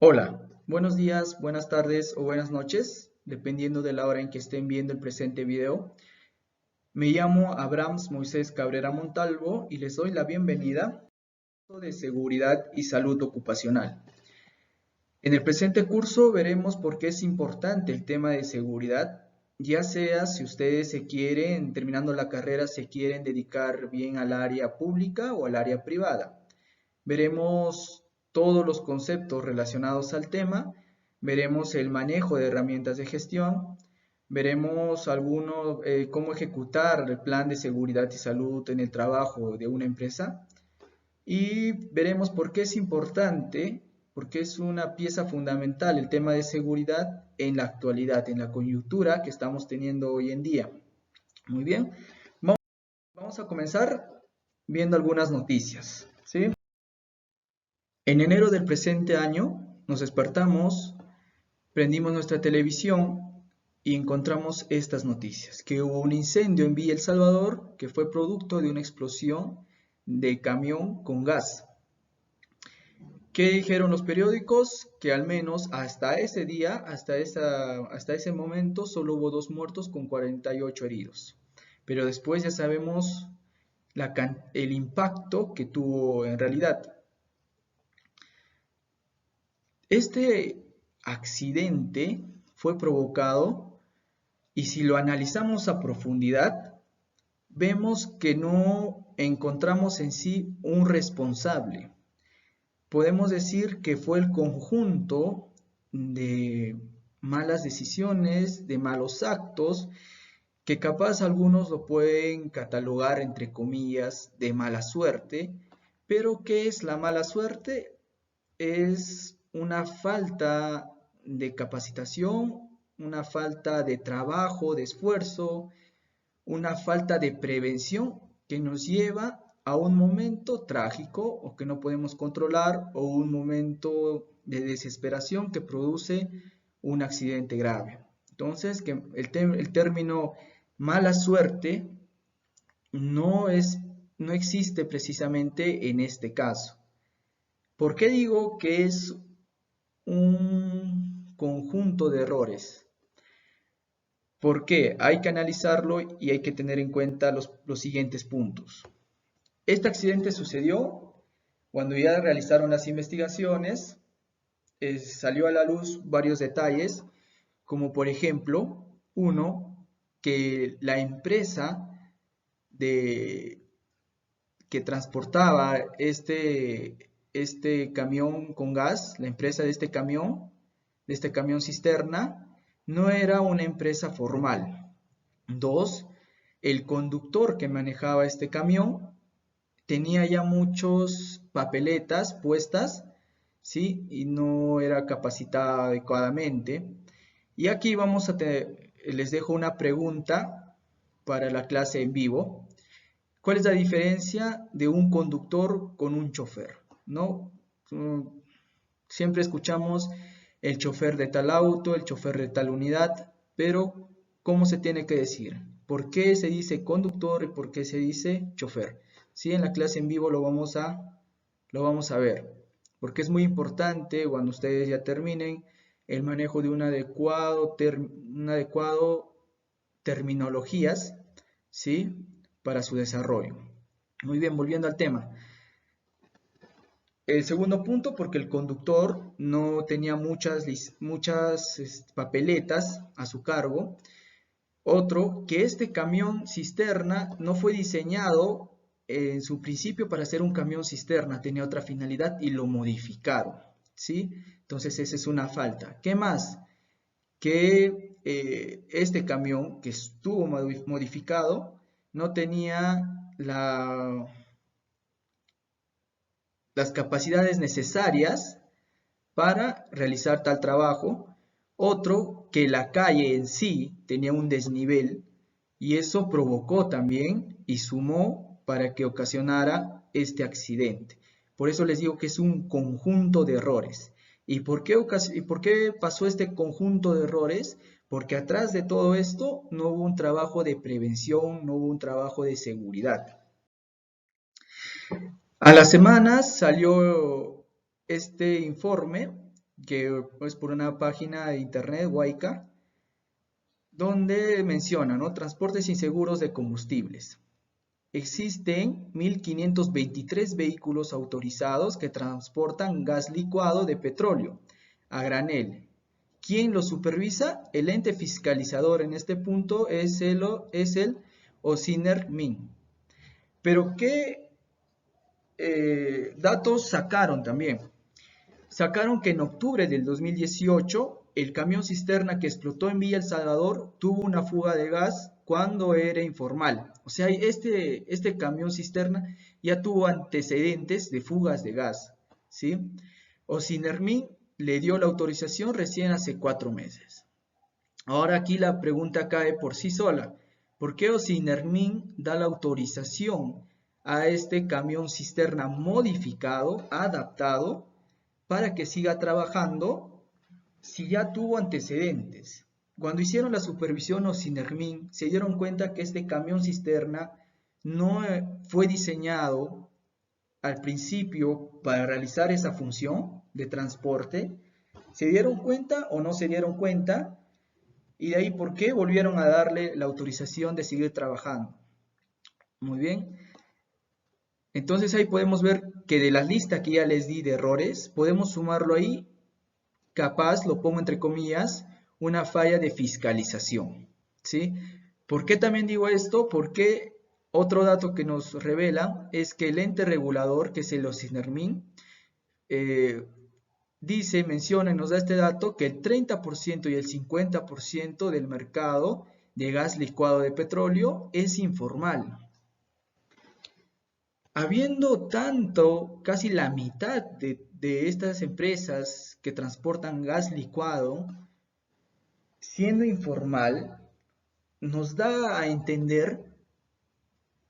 Hola, buenos días, buenas tardes o buenas noches, dependiendo de la hora en que estén viendo el presente video. Me llamo Abrams Moisés Cabrera Montalvo y les doy la bienvenida de Seguridad y Salud Ocupacional. En el presente curso veremos por qué es importante el tema de seguridad, ya sea si ustedes terminando la carrera, se quieren dedicar bien al área pública o al área privada. Veremos todos los conceptos relacionados al tema, veremos el manejo de herramientas de gestión, veremos cómo ejecutar el plan de seguridad y salud en el trabajo de una empresa y veremos por qué es importante, porque es una pieza fundamental el tema de seguridad en la actualidad, en la coyuntura que estamos teniendo hoy en día. Muy bien, vamos a comenzar viendo algunas noticias, ¿sí? En enero del presente año nos despertamos, prendimos nuestra televisión y encontramos estas noticias, que hubo un incendio en Villa El Salvador que fue producto de una explosión de camión con gas. ¿Qué dijeron los periódicos? Que al menos hasta ese día, hasta ese momento, solo hubo 2 muertos con 48 heridos. Pero después ya sabemos el impacto que tuvo en realidad. Este accidente fue provocado, y si lo analizamos a profundidad, vemos que no encontramos en sí un responsable. Podemos decir que fue el conjunto de malas decisiones, de malos actos, que capaz algunos lo pueden catalogar entre comillas de mala suerte, pero ¿qué es la mala suerte? Es una falta de capacitación, una falta de trabajo, de esfuerzo, una falta de prevención que nos lleva a un momento trágico o que no podemos controlar o un momento de desesperación que produce un accidente grave. Entonces, que el término mala suerte no existe precisamente en este caso. ¿Por qué digo que es un conjunto de errores? Porque hay que analizarlo y hay que tener en cuenta los siguientes puntos. Este accidente sucedió cuando ya realizaron las investigaciones, salió a la luz varios detalles, como por ejemplo, uno, que la empresa de, que transportaba este camión con gas, la empresa de este camión cisterna, no era una empresa formal. Dos, el conductor que manejaba este camión tenía ya muchas papeletas puestas, ¿sí? Y no era capacitada adecuadamente. Y aquí les dejo una pregunta para la clase en vivo. ¿Cuál es la diferencia de un conductor con un chofer? ¿No? Siempre escuchamos el chofer de tal auto, el chofer de tal unidad, pero ¿cómo se tiene que decir? ¿Por qué se dice conductor y por qué se dice chofer? Sí, en la clase en vivo lo vamos a ver, porque es muy importante cuando ustedes ya terminen el manejo de un adecuado terminologías, ¿sí? Para su desarrollo. Muy bien, volviendo al tema. El segundo punto, porque el conductor no tenía muchas papeletas a su cargo. Otro, que este camión cisterna no fue diseñado en su principio para ser un camión cisterna, tenía otra finalidad y lo modificaron, ¿sí? Entonces esa es una falta. ¿Qué más? Que este camión que estuvo modificado no tenía las capacidades necesarias para realizar tal trabajo. Otro, que la calle en sí tenía un desnivel y eso provocó también y sumó para que ocasionara este accidente. Por eso les digo que es un conjunto de errores. ¿Y por qué pasó este conjunto de errores? Porque atrás de todo esto no hubo un trabajo de prevención, no hubo un trabajo de seguridad. A las semanas salió este informe que es por una página de internet, Waycar, donde menciona, ¿no? Transportes inseguros de combustibles. Existen 1.523 vehículos autorizados que transportan gas licuado de petróleo a granel. ¿Quién lo supervisa? El ente fiscalizador en este punto es el OCINERMIN. Pero ¿qué datos sacaron también? Sacaron que en octubre del 2018 el camión cisterna que explotó en Villa El Salvador tuvo una fuga de gas cuando era informal. O sea, este camión cisterna ya tuvo antecedentes de fugas de gas, ¿sí? OCINERMIN le dio la autorización recién hace 4 meses. Ahora aquí la pregunta cae por sí sola. ¿Por qué OCINERMIN da la autorización a este camión cisterna modificado, adaptado, para que siga trabajando si ya tuvo antecedentes? Cuando hicieron la supervisión OCINERMIN, se dieron cuenta que este camión cisterna no fue diseñado al principio para realizar esa función de transporte. ¿Se dieron cuenta o no se dieron cuenta? Y de ahí, ¿por qué volvieron a darle la autorización de seguir trabajando? Muy bien. Entonces ahí podemos ver que de la lista que ya les di de errores, podemos sumarlo ahí, capaz, lo pongo entre comillas, una falla de fiscalización, ¿sí? ¿Por qué también digo esto? Porque otro dato que nos revela es que el ente regulador, que es el OCINERMIN, dice, menciona y nos da este dato que el 30% y el 50% del mercado de gas licuado de petróleo es informal. Habiendo tanto, casi la mitad de estas empresas que transportan gas licuado siendo informal, nos da a entender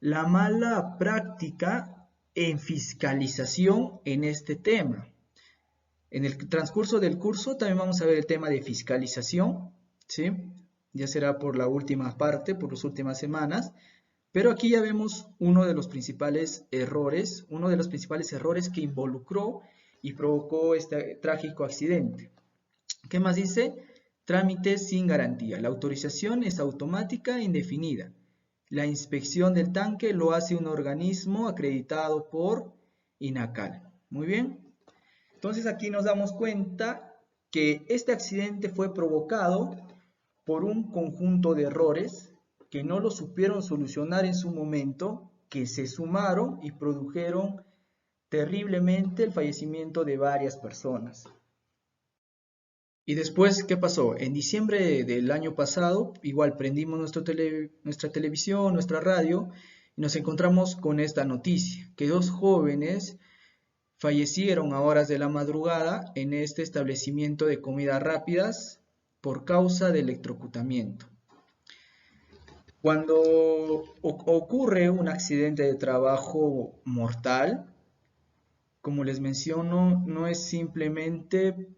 la mala práctica en fiscalización en este tema. En el transcurso del curso también vamos a ver el tema de fiscalización, ¿sí? Ya será por la última parte, por las últimas semanas, pero aquí ya vemos uno de los principales errores que involucró y provocó este trágico accidente. ¿Qué más dice? Trámites sin garantía. La autorización es automática e indefinida. La inspección del tanque lo hace un organismo acreditado por INACAL. Muy bien. Entonces aquí nos damos cuenta que este accidente fue provocado por un conjunto de errores que no lo supieron solucionar en su momento, que se sumaron y produjeron terriblemente el fallecimiento de varias personas. Y después, ¿qué pasó? En diciembre del año pasado, igual prendimos nuestra televisión, nuestra radio, y nos encontramos con esta noticia, que 2 jóvenes fallecieron a horas de la madrugada en este establecimiento de comidas rápidas por causa de electrocutamiento. Cuando ocurre un accidente de trabajo mortal, como les menciono, no es simplemente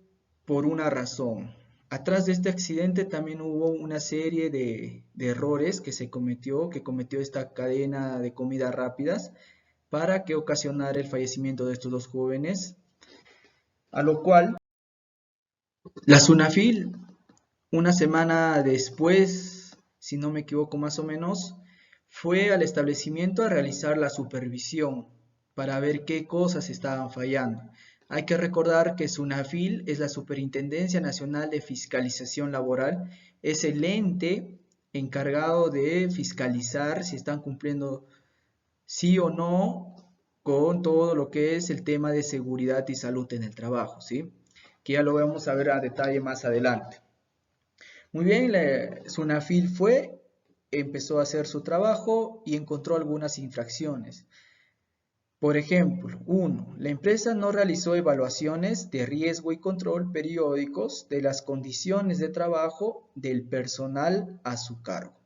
por una razón. Atrás de este accidente también hubo una serie de errores que cometió esta cadena de comidas rápidas para que ocasionara el fallecimiento de estos 2 jóvenes, a lo cual la SUNAFIL, una semana después, si no me equivoco más o menos, fue al establecimiento a realizar la supervisión para ver qué cosas estaban fallando. Hay que recordar que SUNAFIL es la Superintendencia Nacional de Fiscalización Laboral, es el ente encargado de fiscalizar si están cumpliendo sí o no con todo lo que es el tema de seguridad y salud en el trabajo, ¿sí? Que ya lo vamos a ver a detalle más adelante. Muy bien, SUNAFIL empezó a hacer su trabajo y encontró algunas infracciones. Por ejemplo, 1. La empresa no realizó evaluaciones de riesgo y control periódicos de las condiciones de trabajo del personal a su cargo.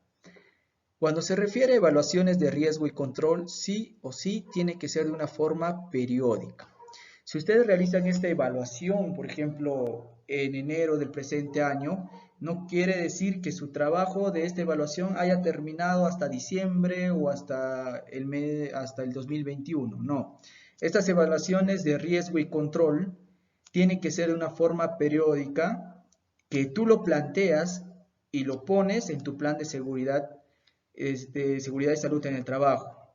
Cuando se refiere a evaluaciones de riesgo y control, sí o sí tiene que ser de una forma periódica. Si ustedes realizan esta evaluación, por ejemplo, en enero del presente año, no quiere decir que su trabajo de esta evaluación haya terminado hasta diciembre o hasta el 2021. No. Estas evaluaciones de riesgo y control tiene que ser de una forma periódica, que tú lo planteas y lo pones en tu plan de seguridad y salud en el trabajo.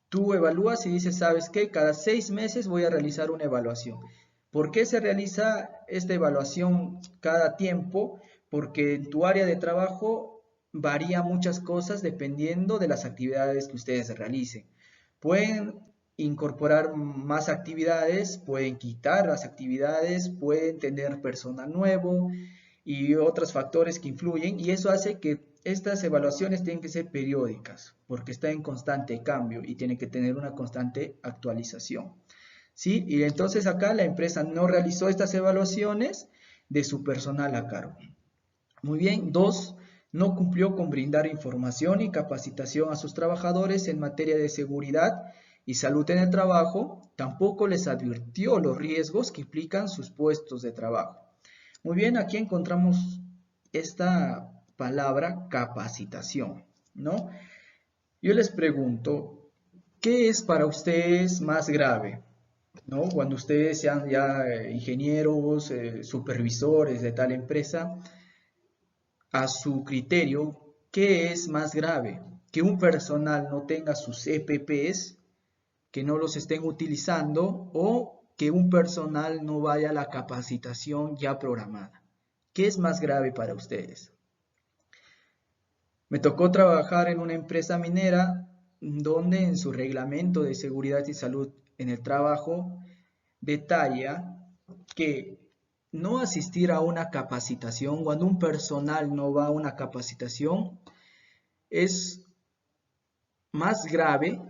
Tú evalúas y dices, ¿sabes qué? Cada 6 meses voy a realizar una evaluación. ¿Por qué se realiza esta evaluación cada tiempo? Porque en tu área de trabajo varía muchas cosas dependiendo de las actividades que ustedes realicen. Pueden incorporar más actividades, pueden quitar las actividades, pueden tener personal nuevo y otros factores que influyen, y eso hace que estas evaluaciones tienen que ser periódicas porque está en constante cambio y tiene que tener una constante actualización. ¿Sí? Y entonces acá la empresa no realizó estas evaluaciones de su personal a cargo. Muy bien. 2. No cumplió con brindar información y capacitación a sus trabajadores en materia de seguridad y salud en el trabajo. Tampoco les advirtió los riesgos que implican sus puestos de trabajo. Muy bien, aquí encontramos esta palabra capacitación, ¿no? Yo les pregunto, ¿qué es para ustedes más grave? ¿No? Cuando ustedes sean ya ingenieros, supervisores de tal empresa, a su criterio, ¿qué es más grave? ¿Que un personal no tenga sus EPPs, que no los estén utilizando, o que un personal no vaya a la capacitación ya programada? ¿Qué es más grave para ustedes? Me tocó trabajar en una empresa minera donde en su reglamento de seguridad y salud en el trabajo detalla que no asistir a una capacitación, cuando un personal no va a una capacitación, es más grave,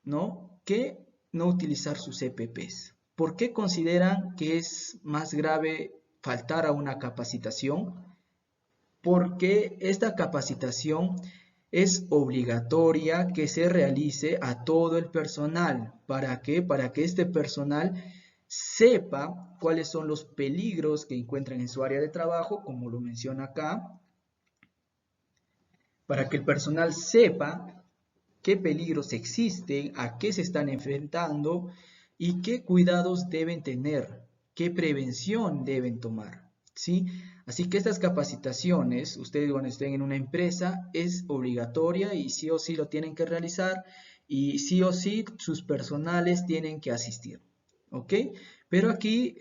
¿no?, que no utilizar sus EPPs. ¿Por qué consideran que es más grave faltar a una capacitación? Porque esta capacitación es obligatoria que se realice a todo el personal. ¿Para qué? Para que este personal sepa cuáles son los peligros que encuentran en su área de trabajo, como lo menciona acá, para que el personal sepa qué peligros existen, a qué se están enfrentando y qué cuidados deben tener, qué prevención deben tomar, ¿sí? Así que estas capacitaciones, ustedes cuando estén en una empresa, es obligatoria y sí o sí lo tienen que realizar y sí o sí sus personales tienen que asistir, ¿ok? Pero aquí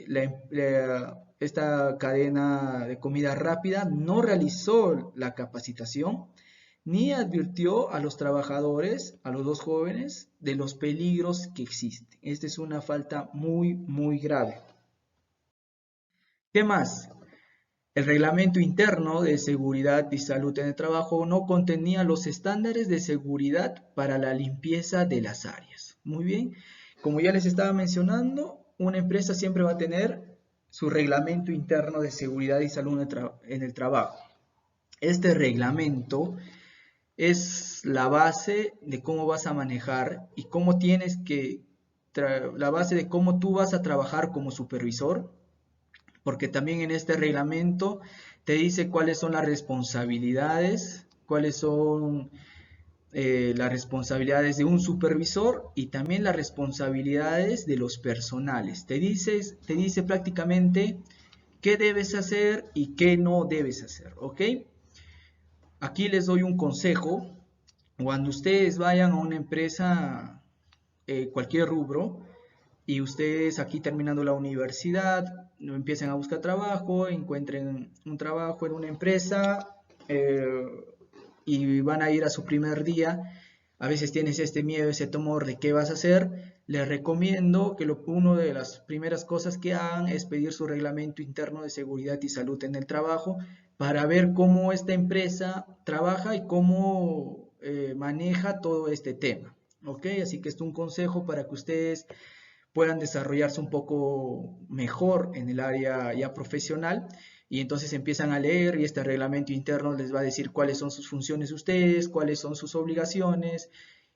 esta cadena de comida rápida no realizó la capacitación ni advirtió a los trabajadores, a los dos jóvenes, de los peligros que existen. Esta es una falta muy, muy grave. ¿Qué más? El reglamento interno de seguridad y salud en el trabajo no contenía los estándares de seguridad para la limpieza de las áreas. Muy bien, como ya les estaba mencionando, una empresa siempre va a tener su reglamento interno de seguridad y salud en el trabajo. Este reglamento es la base de cómo vas a manejar y cómo tienes que, la base de cómo tú vas a trabajar como supervisor, porque también en este reglamento te dice cuáles son las responsabilidades, cuáles son las responsabilidades de un supervisor y también las responsabilidades de los personales. Te dice prácticamente qué debes hacer y qué no debes hacer, ¿ok? Aquí les doy un consejo. Cuando ustedes vayan a una empresa, cualquier rubro, y ustedes aquí terminando la universidad, empiecen a buscar trabajo, encuentren un trabajo en una empresa y van a ir a su primer día, a veces tienes este miedo, ese temor de qué vas a hacer, les recomiendo que una de las primeras cosas que hagan es pedir su reglamento interno de seguridad y salud en el trabajo para ver cómo esta empresa trabaja y cómo maneja todo este tema. ¿Ok? Así que esto es un consejo para que ustedes puedan desarrollarse un poco mejor en el área ya profesional y entonces empiezan a leer y este reglamento interno les va a decir cuáles son sus funciones ustedes, cuáles son sus obligaciones,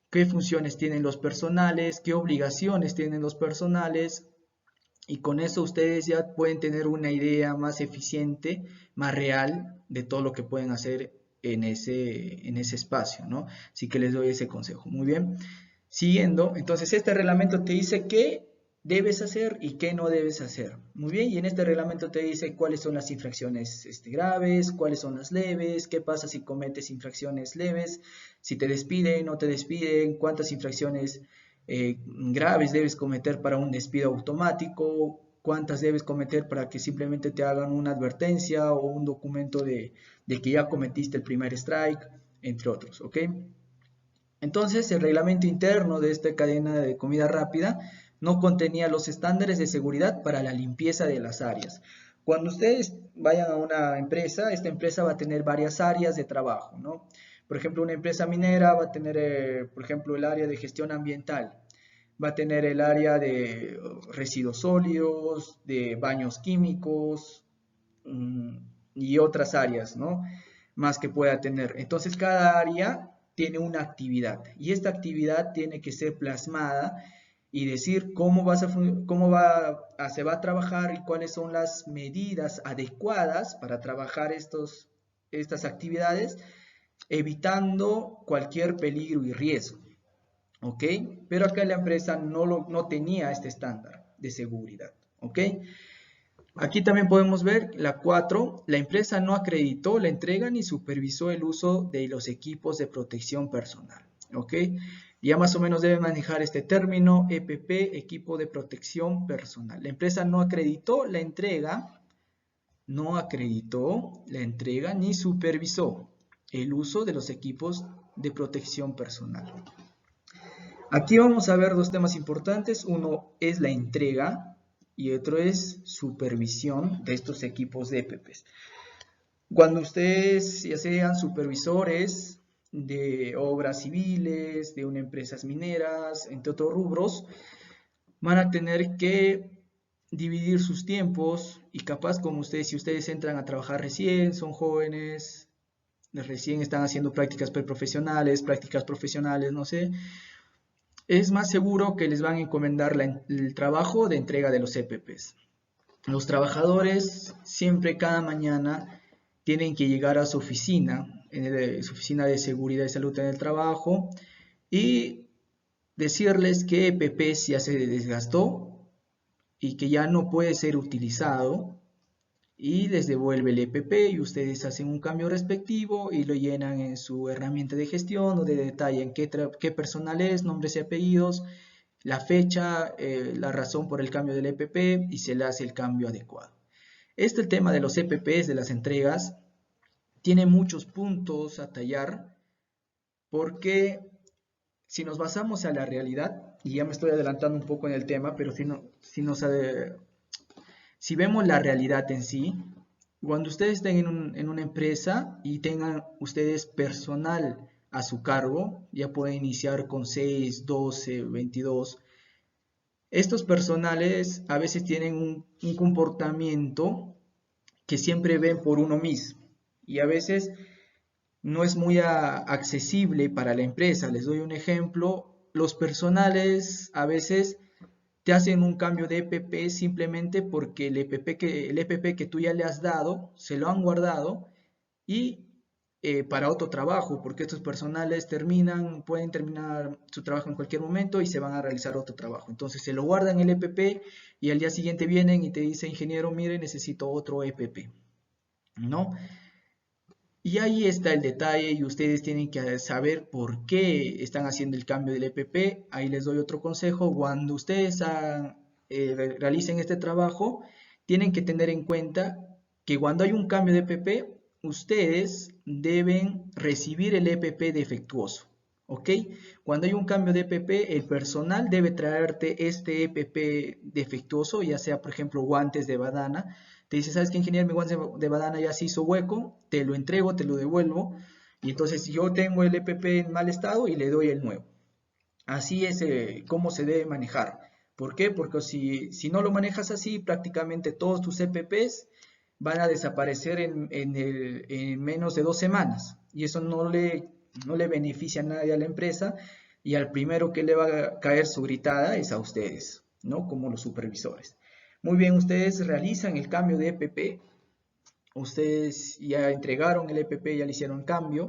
qué funciones tienen los personales, qué obligaciones tienen los personales y con eso ustedes ya pueden tener una idea más eficiente, más real de todo lo que pueden hacer en ese espacio, ¿no? Así que les doy ese consejo. Muy bien. Siguiendo, entonces este reglamento te dice que debes hacer y qué no debes hacer. Muy bien, y en este reglamento te dice cuáles son las infracciones graves, cuáles son las leves, qué pasa si cometes infracciones leves, si te despiden, no te despiden, cuántas infracciones graves debes cometer para un despido automático, cuántas debes cometer para que simplemente te hagan una advertencia o un documento de que ya cometiste el primer strike, entre otros, ¿ok? Entonces, el reglamento interno de esta cadena de comida rápida no contenía los estándares de seguridad para la limpieza de las áreas. Cuando ustedes vayan a una empresa, esta empresa va a tener varias áreas de trabajo, ¿no? Por ejemplo, una empresa minera va a tener, por ejemplo, el área de gestión ambiental, va a tener el área de residuos sólidos, de baños químicos y otras áreas, ¿no? Más que pueda tener. Entonces, cada área tiene una actividad y esta actividad tiene que ser plasmada y decir se va a trabajar y cuáles son las medidas adecuadas para trabajar estas actividades, evitando cualquier peligro y riesgo. ¿Ok? Pero acá la empresa no tenía este estándar de seguridad. ¿Ok? Aquí también podemos ver la 4. La empresa no acreditó la entrega ni supervisó el uso de los equipos de protección personal. ¿Ok? Ya más o menos debe manejar este término EPP, equipo de protección personal. La empresa no acreditó la entrega ni supervisó el uso de los equipos de protección personal. Aquí vamos a ver dos temas importantes. Uno es la entrega y otro es supervisión de estos equipos de EPPs. Cuando ustedes ya sean supervisores de obras civiles, de empresas mineras, entre otros rubros, van a tener que dividir sus tiempos y capaz como ustedes, si ustedes entran a trabajar recién, son jóvenes, recién están haciendo prácticas preprofesionales, prácticas profesionales, no sé, es más seguro que les van a encomendar el trabajo de entrega de los EPPs. Los trabajadores siempre cada mañana tienen que llegar a su oficina de seguridad y salud en el trabajo y decirles que EPP ya se desgastó y que ya no puede ser utilizado y les devuelve el EPP y ustedes hacen un cambio respectivo y lo llenan en su herramienta de gestión donde detallan qué personal es, nombres y apellidos, la fecha, la razón por el cambio del EPP y se le hace el cambio adecuado. El tema de los EPPs, de las entregas, tiene muchos puntos a tallar porque si nos basamos a la realidad, y ya me estoy adelantando un poco en el tema, pero si vemos la realidad en sí, cuando ustedes estén en una empresa y tengan ustedes personal a su cargo, ya pueden iniciar con 6, 12, 22. Estos personales a veces tienen un comportamiento que siempre ven por uno mismo y a veces no es muy accesible para la empresa. Les doy un ejemplo. Los personales a veces te hacen un cambio de EPP simplemente porque el EPP que tú ya le has dado, se lo han guardado y para otro trabajo, porque estos personales pueden terminar su trabajo en cualquier momento y se van a realizar otro trabajo. Entonces se lo guardan el EPP y al día siguiente vienen y te dicen, ingeniero, mire, necesito otro EPP, ¿no? Y ahí está el detalle y ustedes tienen que saber por qué están haciendo el cambio del EPP. Ahí les doy otro consejo. Cuando ustedes realicen este trabajo, tienen que tener en cuenta que cuando hay un cambio de EPP, ustedes deben recibir el EPP defectuoso. ¿Ok? Cuando hay un cambio de EPP, el personal debe traerte este EPP defectuoso, ya sea, por ejemplo, guantes de badana. Te dice, ¿sabes qué, ingeniero? Mi guante de badana ya se hizo hueco, te lo entrego, te lo devuelvo. Y entonces yo tengo el EPP en mal estado y le doy el nuevo. Así es como se debe manejar. ¿Por qué? Porque si no lo manejas así, prácticamente todos tus EPPs van a desaparecer en menos de 2 semanas. Y eso no le beneficia a nadie a la empresa. Y al primero que le va a caer su gritada es a ustedes, ¿no? Como los supervisores. Muy bien, ustedes realizan el cambio de EPP, ustedes ya entregaron el EPP, ya le hicieron cambio,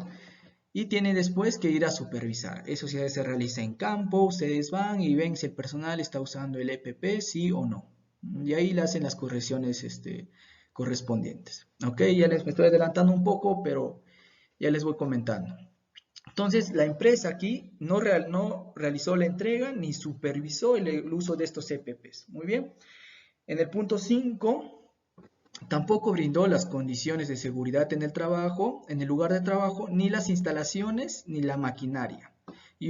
y tiene después que ir a supervisar. Eso se realiza en campo, ustedes van y ven si el personal está usando el EPP, sí o no. Y ahí le hacen las correcciones correspondientes. Ok, ya me estoy adelantando un poco, pero ya les voy comentando. Entonces, la empresa aquí no realizó la entrega ni supervisó el uso de estos EPPs. Muy bien. En el punto 5, tampoco brindó las condiciones de seguridad en el trabajo, en el lugar de trabajo, ni las instalaciones ni la maquinaria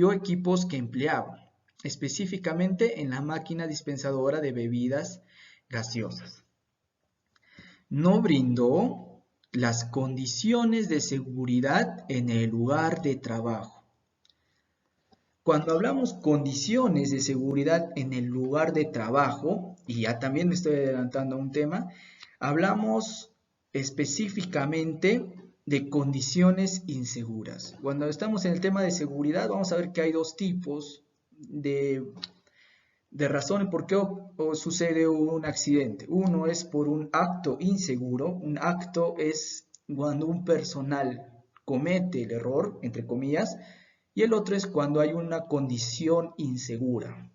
o equipos que empleaba, específicamente en la máquina dispensadora de bebidas gaseosas. No brindó las condiciones de seguridad en el lugar de trabajo. Cuando hablamos condiciones de seguridad en el lugar de trabajo, y ya también me estoy adelantando a un tema, hablamos específicamente de condiciones inseguras. Cuando estamos en el tema de seguridad, vamos a ver que hay dos tipos de razones por qué sucede un accidente. Uno es por un acto inseguro. Un acto es cuando un personal comete el error, entre comillas, y el otro es cuando hay una condición insegura.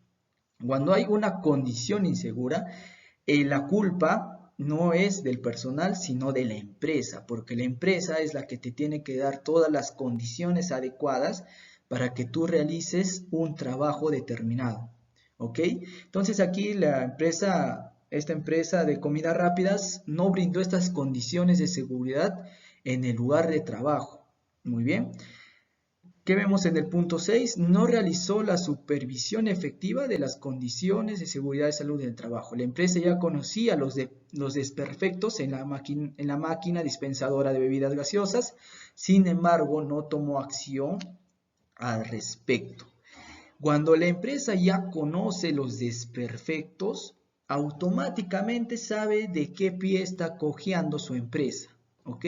Cuando hay una condición insegura, la culpa no es del personal, sino de la empresa, porque la empresa es la que te tiene que dar todas las condiciones adecuadas para que tú realices un trabajo determinado. ¿Ok? Entonces aquí esta empresa de comidas rápidas no brindó estas condiciones de seguridad en el lugar de trabajo. Muy bien. ¿Qué vemos en el punto 6? No realizó la supervisión efectiva de las condiciones de seguridad y salud del trabajo. La empresa ya conocía los desperfectos en la máquina dispensadora de bebidas gaseosas, sin embargo, no tomó acción al respecto. Cuando la empresa ya conoce los desperfectos, automáticamente sabe de qué pie está cojeando su empresa. ¿Ok?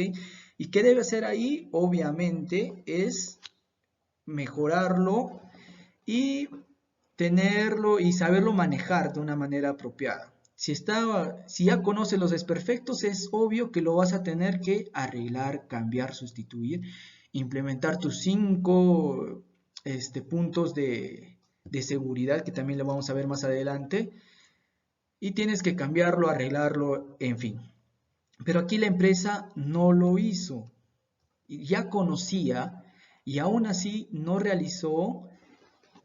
¿Y qué debe hacer ahí? Obviamente es mejorarlo y tenerlo y saberlo manejar de una manera apropiada. Si ya conoce los desperfectos, es obvio que lo vas a tener que arreglar, cambiar, sustituir, implementar tus 5 puntos de seguridad, que también lo vamos a ver más adelante, y tienes que cambiarlo, arreglarlo, en fin. Pero aquí la empresa no lo hizo, ya conocía y aún así no realizó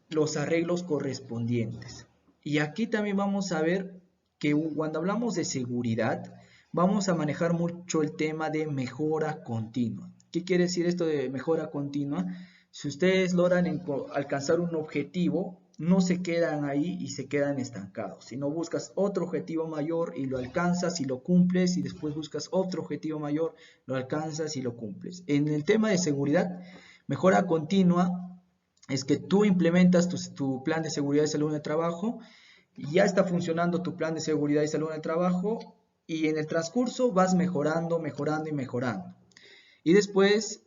los arreglos correspondientes. Y aquí también vamos a ver que cuando hablamos de seguridad, vamos a manejar mucho el tema de mejora continua. ¿Qué quiere decir esto de mejora continua? Si ustedes logran alcanzar un objetivo, no se quedan ahí y se quedan estancados, sino buscas otro objetivo mayor y lo alcanzas y lo cumples, y después buscas otro objetivo mayor, lo alcanzas y lo cumples. En el tema de seguridad, mejora continua es que tú implementas tu plan de seguridad y salud en el trabajo, y ya está funcionando tu plan de seguridad y salud en el trabajo, y en el transcurso vas mejorando, mejorando y mejorando. Y después,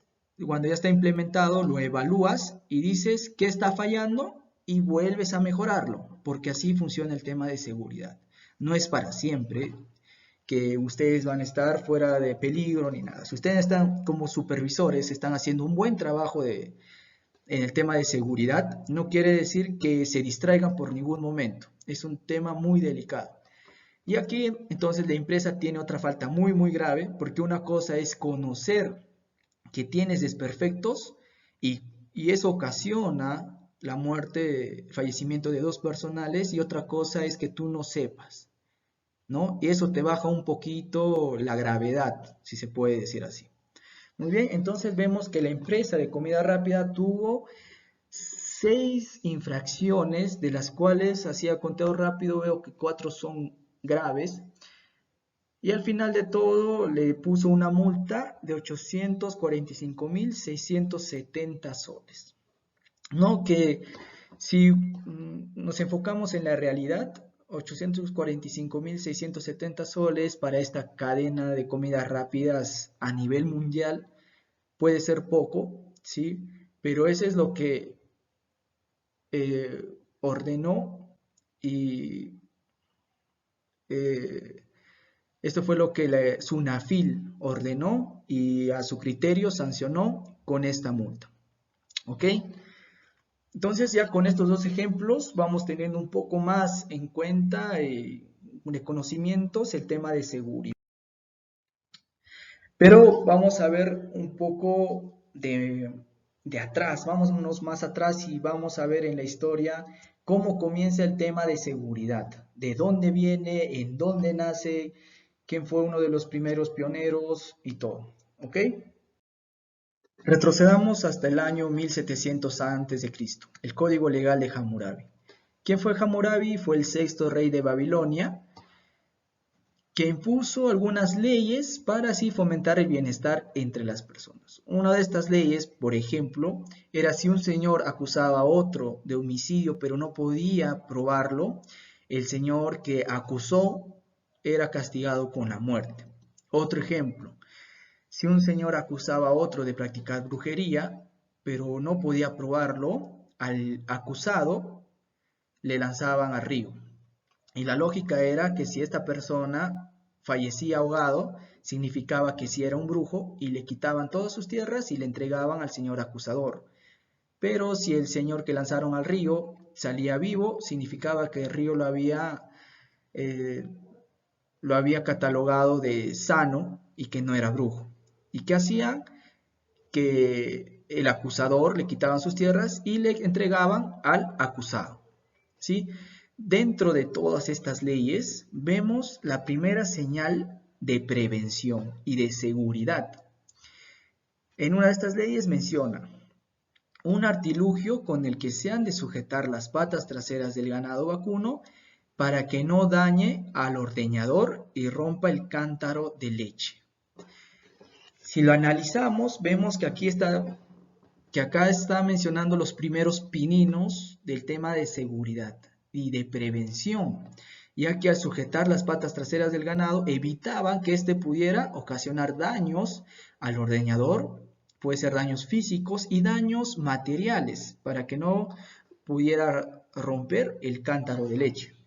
cuando ya está implementado, lo evalúas y dices qué está fallando y vuelves a mejorarlo, porque así funciona el tema de seguridad. No es para siempre que ustedes van a estar fuera de peligro ni nada. Si ustedes están como supervisores, están haciendo un buen trabajo en el tema de seguridad, no quiere decir que se distraigan por ningún momento. Es un tema muy delicado. Y aquí entonces la empresa tiene otra falta muy muy grave, porque una cosa es conocer que tienes desperfectos y eso ocasiona la muerte, fallecimiento de 2 personales, y otra cosa es que tú no sepas, ¿no? Y eso te baja un poquito la gravedad, si se puede decir así. Muy bien, entonces vemos que la empresa de comida rápida tuvo 6 infracciones, de las cuales, así a conteo rápido, veo que 4 son graves. Y al final de todo le puso una multa de 845.670 soles. ¿No? Que si nos enfocamos en la realidad, 845.670 soles para esta cadena de comidas rápidas a nivel mundial puede ser poco, ¿sí? Pero eso es lo que ordenó, y esto fue lo que la SUNAFIL ordenó y a su criterio sancionó con esta multa. ¿Ok? Entonces ya con estos dos ejemplos vamos teniendo un poco más en cuenta de conocimientos el tema de seguridad. Pero vamos a ver un poco de atrás, vámonos más atrás y vamos a ver en la historia cómo comienza el tema de seguridad, de dónde viene, en dónde nace, quién fue uno de los primeros pioneros y todo. ¿Ok? Retrocedamos hasta el año 1700 a.C., el Código Legal de Hammurabi. ¿Quién fue Hammurabi? Fue el sexto rey de Babilonia, que impuso algunas leyes para así fomentar el bienestar entre las personas. Una de estas leyes, por ejemplo, era si un señor acusaba a otro de homicidio pero no podía probarlo, el señor que acusó era castigado con la muerte. Otro ejemplo, si un señor acusaba a otro de practicar brujería pero no podía probarlo, al acusado le lanzaban al río. Y la lógica era que si esta persona fallecía ahogado, significaba que sí era un brujo y le quitaban todas sus tierras y le entregaban al señor acusador. Pero si el señor que lanzaron al río salía vivo, significaba que el río eh, lo había catalogado de sano y que no era brujo. ¿Y qué hacían? Que el acusador le quitaban sus tierras y le entregaban al acusado. ¿Sí? Dentro de todas estas leyes vemos la primera señal de prevención y de seguridad. En una de estas leyes menciona un artilugio con el que se han de sujetar las patas traseras del ganado vacuno para que no dañe al ordeñador y rompa el cántaro de leche. Si lo analizamos, vemos que acá está mencionando los primeros pininos del tema de seguridad y de prevención, ya que al sujetar las patas traseras del ganado evitaban que éste pudiera ocasionar daños al ordeñador, puede ser daños físicos y daños materiales, para que no pudiera romper el cántaro de leche.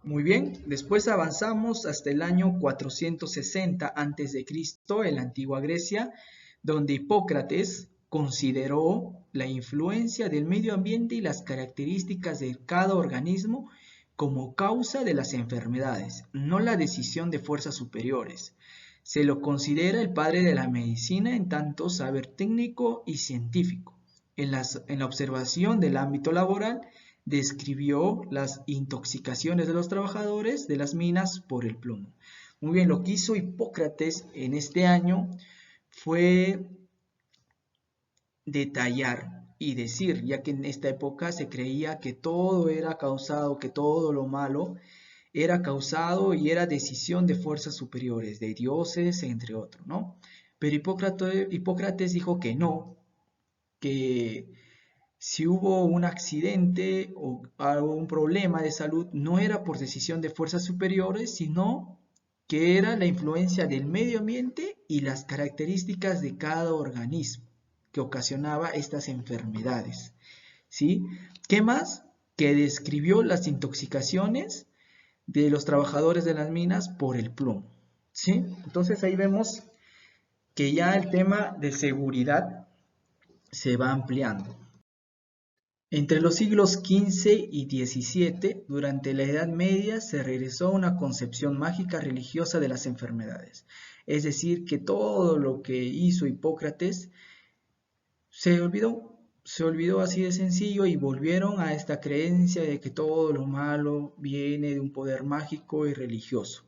Muy bien, después avanzamos hasta el año 460 a.C. en la antigua Grecia, donde Hipócrates consideró la influencia del medio ambiente y las características de cada organismo como causa de las enfermedades, no la decisión de fuerzas superiores. Se lo considera el padre de la medicina en tanto saber técnico y científico. En la observación del ámbito laboral, describió las intoxicaciones de los trabajadores de las minas por el plomo. Muy bien, lo que hizo Hipócrates en este año fue detallar y decir, ya que en esta época se creía que todo era causado, que todo lo malo era causado y era decisión de fuerzas superiores, de dioses, entre otros, ¿no? Pero Hipócrates dijo que no, que si hubo un accidente o algún problema de salud, no era por decisión de fuerzas superiores, sino que era la influencia del medio ambiente y las características de cada organismo que ocasionaba estas enfermedades. ¿Sí? ¿Qué más? Que describió las intoxicaciones de los trabajadores de las minas por el plomo. ¿Sí? Entonces ahí vemos que ya el tema de seguridad se va ampliando. Entre los siglos XV y XVII, durante la Edad Media, se regresó a una concepción mágica religiosa de las enfermedades. Es decir, que todo lo que hizo Hipócrates se olvidó así de sencillo y volvieron a esta creencia de que todo lo malo viene de un poder mágico y religioso.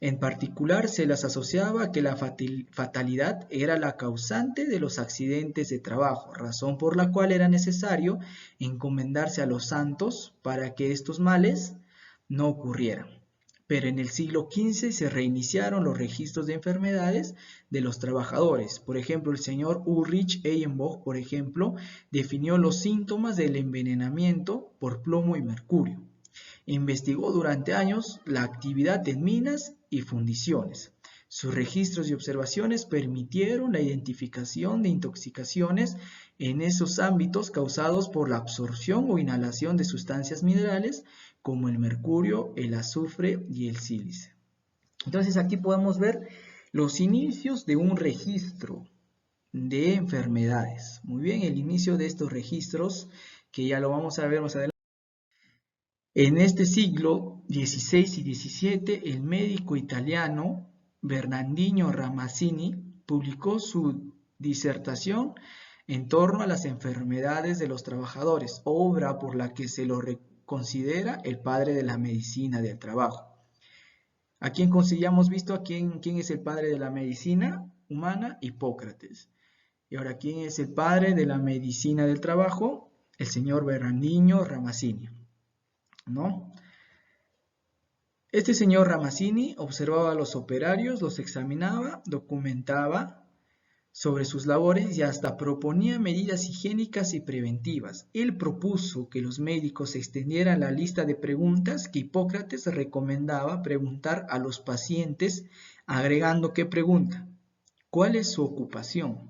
En particular, se las asociaba a que la fatalidad era la causante de los accidentes de trabajo, razón por la cual era necesario encomendarse a los santos para que estos males no ocurrieran. Pero en el siglo XV se reiniciaron los registros de enfermedades de los trabajadores. Por ejemplo, el señor Ulrich Eyenbock, por ejemplo, definió los síntomas del envenenamiento por plomo y mercurio. Investigó durante años la actividad en minas y fundiciones. Sus registros y observaciones permitieron la identificación de intoxicaciones en esos ámbitos causados por la absorción o inhalación de sustancias minerales como el mercurio, el azufre y el sílice. Entonces aquí podemos ver los inicios de un registro de enfermedades. Muy bien, el inicio de estos registros, que ya lo vamos a ver más adelante. En este siglo XVI y XVII, el médico italiano Bernardino Ramazzini publicó su disertación en torno a las enfermedades de los trabajadores, obra por la que se lo considera el padre de la medicina del trabajo. ¿A quién hemos visto a quién es el padre de la medicina humana? Hipócrates. Y ahora, ¿quién es el padre de la medicina del trabajo? El señor Bernardino Ramazzini, ¿no? Este señor Ramazzini observaba a los operarios, los examinaba, documentaba sobre sus labores y hasta proponía medidas higiénicas y preventivas. Él propuso que los médicos extendieran la lista de preguntas que Hipócrates recomendaba preguntar a los pacientes, agregando ¿qué pregunta? ¿Cuál es su ocupación?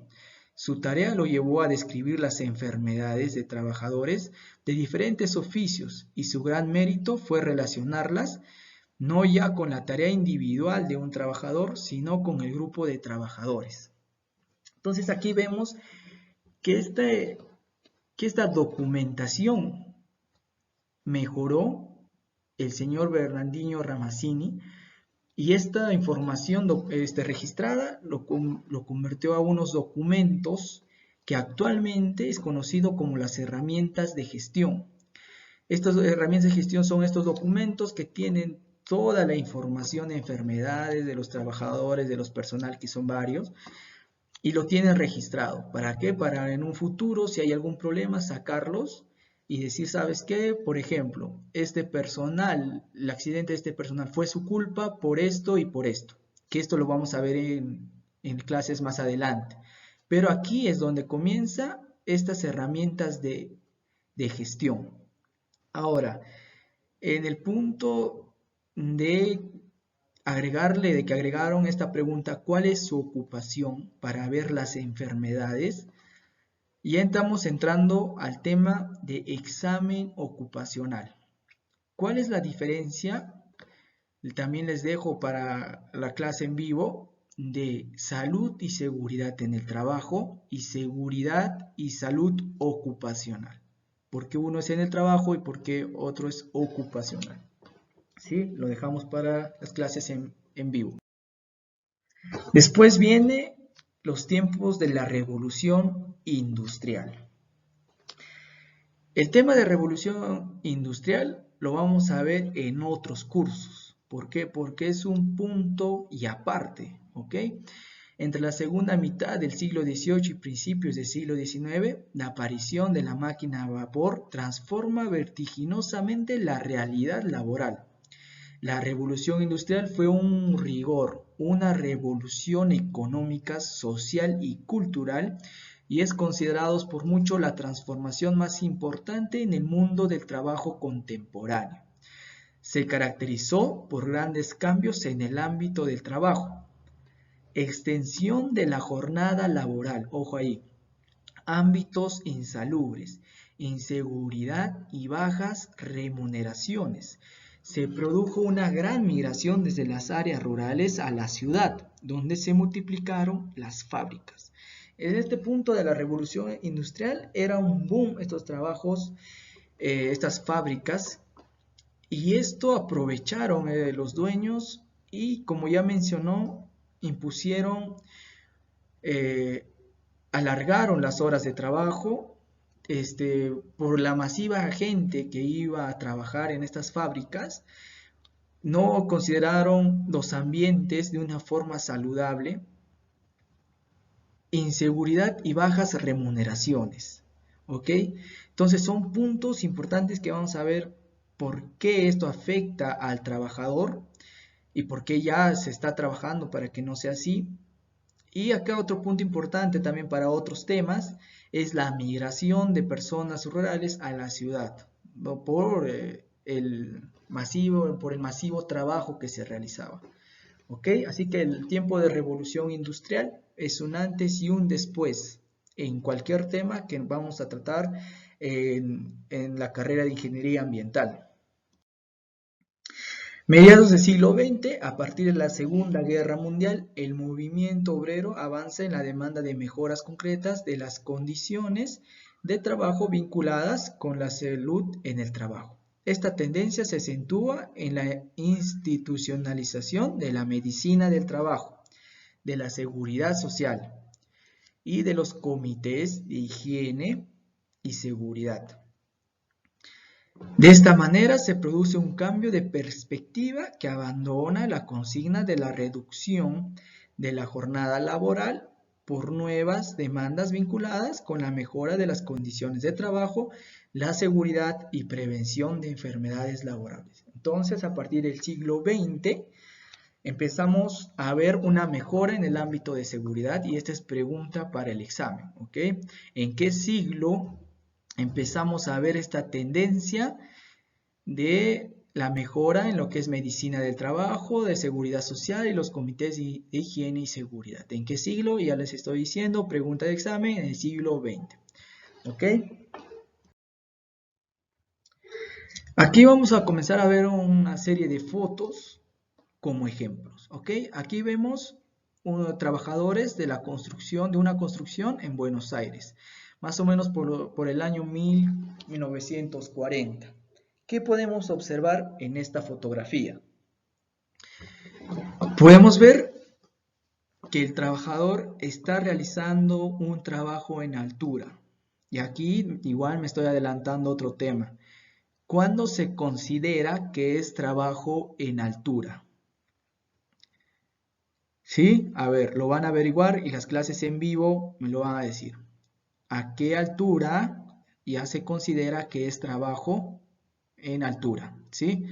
Su tarea lo llevó a describir las enfermedades de trabajadores de diferentes oficios y su gran mérito fue relacionarlas no ya con la tarea individual de un trabajador, sino con el grupo de trabajadores. Entonces aquí vemos que esta documentación mejoró el señor Bernardino Ramazzini y esta información registrada lo convirtió a unos documentos que actualmente es conocido como las herramientas de gestión. Estas herramientas de gestión son estos documentos que tienen toda la información de enfermedades de los trabajadores, de los personal, que son varios, y lo tienen registrado. ¿Para qué? Para en un futuro, si hay algún problema, sacarlos y decir, ¿sabes qué? Por ejemplo, este personal, el accidente de este personal fue su culpa por esto y por esto, que esto lo vamos a ver en clases más adelante. Pero aquí es donde comienzan estas herramientas de gestión. Ahora, en el punto de que agregaron esta pregunta, ¿cuál es su ocupación para ver las enfermedades? Y ya estamos entrando al tema de examen ocupacional. ¿Cuál es la diferencia? También les dejo para la clase en vivo de salud y seguridad en el trabajo y seguridad y salud ocupacional. ¿Por qué uno es en el trabajo y por qué otro es ocupacional? ¿Sí? Lo dejamos para las clases en vivo. Después viene los tiempos de la revolución industrial. El tema de revolución industrial lo vamos a ver en otros cursos. ¿Por qué? Porque es un punto y aparte, ¿ok? Entre la segunda mitad del siglo XVIII y principios del siglo XIX, la aparición de la máquina a vapor transforma vertiginosamente la realidad laboral. La revolución industrial fue un rigor, una revolución económica, social y cultural, y es considerado por muchos la transformación más importante en el mundo del trabajo contemporáneo. Se caracterizó por grandes cambios en el ámbito del trabajo, extensión de la jornada laboral, ojo ahí, ámbitos insalubres, inseguridad y bajas remuneraciones. Se produjo una gran migración desde las áreas rurales a la ciudad, donde se multiplicaron las fábricas. En este punto de la revolución industrial era un boom estos trabajos, estas fábricas, y esto aprovecharon los dueños y, como ya mencionó, impusieron, alargaron las horas de trabajo por la masiva gente que iba a trabajar en estas fábricas. No consideraron los ambientes de una forma saludable, inseguridad y bajas remuneraciones, ¿ok? Entonces son puntos importantes que vamos a ver por qué esto afecta al trabajador y por qué ya se está trabajando para que no sea así. Y acá otro punto importante también para otros temas es la migración de personas rurales a la ciudad, ¿no? Por el masivo trabajo que se realizaba. ¿Ok? Así que el tiempo de revolución industrial es un antes y un después en cualquier tema que vamos a tratar en la carrera de ingeniería ambiental. Mediados del siglo XX, a partir de la Segunda Guerra Mundial, el movimiento obrero avanza en la demanda de mejoras concretas de las condiciones de trabajo vinculadas con la salud en el trabajo. Esta tendencia se acentúa en la institucionalización de la medicina del trabajo, de la seguridad social y de los comités de higiene y seguridad. De esta manera se produce un cambio de perspectiva que abandona la consigna de la reducción de la jornada laboral por nuevas demandas vinculadas con la mejora de las condiciones de trabajo, la seguridad y prevención de enfermedades laborales. Entonces, a partir del siglo XX, empezamos a ver una mejora en el ámbito de seguridad y esta es pregunta para el examen, ¿ok? ¿En qué siglo empezamos a ver esta tendencia de la mejora en lo que es medicina del trabajo, de seguridad social y los comités de higiene y seguridad? ¿En qué siglo? Ya les estoy diciendo, pregunta de examen, en el siglo XX, ¿ok? Aquí vamos a comenzar a ver una serie de fotos como ejemplos, ¿ok? Aquí vemos trabajadores de la construcción, de una construcción en Buenos Aires, más o menos por el año 1940. ¿Qué podemos observar en esta fotografía? Podemos ver que el trabajador está realizando un trabajo en altura. Y aquí igual me estoy adelantando a otro tema. ¿Cuándo se considera que es trabajo en altura? ¿Sí? A ver, lo van a averiguar y las clases en vivo me lo van a decir. ¿A qué altura ya se considera que es trabajo en altura? ¿Sí?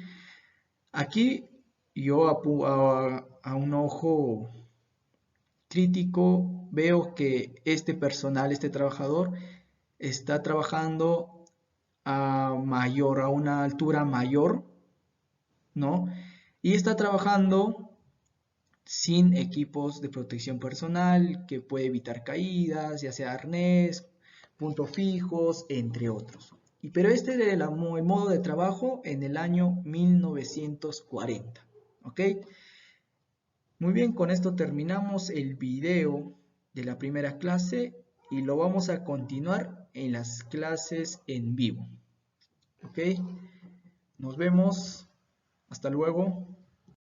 Aquí yo a un ojo crítico veo que este personal, este trabajador, está trabajando a una altura mayor, ¿no? Y está trabajando sin equipos de protección personal que puede evitar caídas, ya sea arnés, puntos fijos, entre otros. Pero este es el modo de trabajo en el año 1940, ¿ok? Muy bien, con esto terminamos el video de la primera clase y lo vamos a continuar en las clases en vivo, ¿ok? Nos vemos, hasta luego.